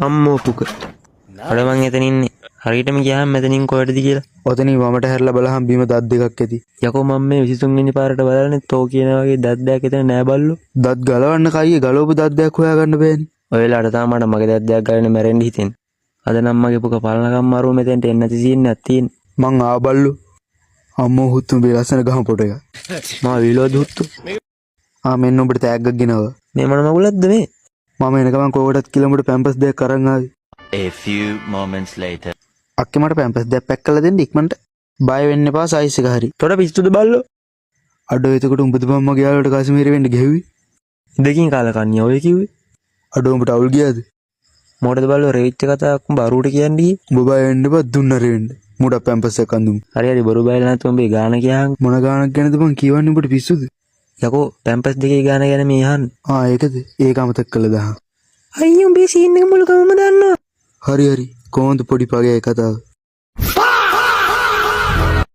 අම්මෝ පුක. අර මං එතන ඉන්නේ. හරියටම ගියාම මෙතනින් කොහෙටද කියලා. ඔතනින් වමට හැරලා බලහම් බීම දත් දෙකක් ඇති. යකෝ මම මේ 23 වෙනි පාරට බලන්නේ තෝ කියන වගේ දත් දෙකක් එතන නෑ බල්ලෝ. දත් ගලවන්න කයියේ ගලවපු දත් දෙකක් හොයාගන්න බෑනේ. ඔය වෙලාවට තමයි මට මගේ දත් දෙකක් ගලවන්න මැරෙන්න හිතෙන්නේ. අද නම් මගේ පුක පලනකම් මාරුව මෙතෙන්ට එන්න නැති සීන් එකක් තියෙන්නේ. මං ආව බල්ලෝ. අම්මෝ හුත්තු මේ ලස්සන ගහම පොට එක. මා විලෝද හුත්තු. මෙන්න උඹට තෑග්ගක් ගෙනව. මේ මොන මගුලක්ද මේ? මම එනකම් කෝකටත් කිලෝමීටර් පැම්පස් දෙකක් අරන් ආවේ. A few moments later. අක්කේ මට පැම්පස් දෙකක් පැක් කරලා දෙන්න ඉක්මනට. බය වෙන්න එපා සයිස් එක හරි. තොට පිස්සුද බල්ලෝ? අඩෝ එතකොට උඹද බම්ම ගියාලට කාශ්මීරෙ වෙන්න ගෙව්වි. ඉඳකින් කාලා කන්නේ ඔය කිව්වේ. අඩෝ උඹට අවුල් ගියාද? මොකටද බල්ලෝ රෙවිච්ච කතාවක් උඹ අරුවට කියන්නේ? උඹ බය වෙන්න එපා දුන්නර වෙන්න. මුඩ පැම්පස් එකක් අඳුම්. හරි හරි බොරු බයලා නැත්නම් උඹේ ගාන කියහන්. මොන ගානක් ගැනද බං කියවන්නේ උඹට පිස්සුද? යකෝ පැම්පස් දෙකේ ගාන ගැන මේ අහන්න. ඒකද? ඒක අමතක කළා දහම්. අයියෝ උඹේ සීන් එක මුල කවම දන්නවා. හරි හරි කොහොමද පොඩි පගේ කතාව?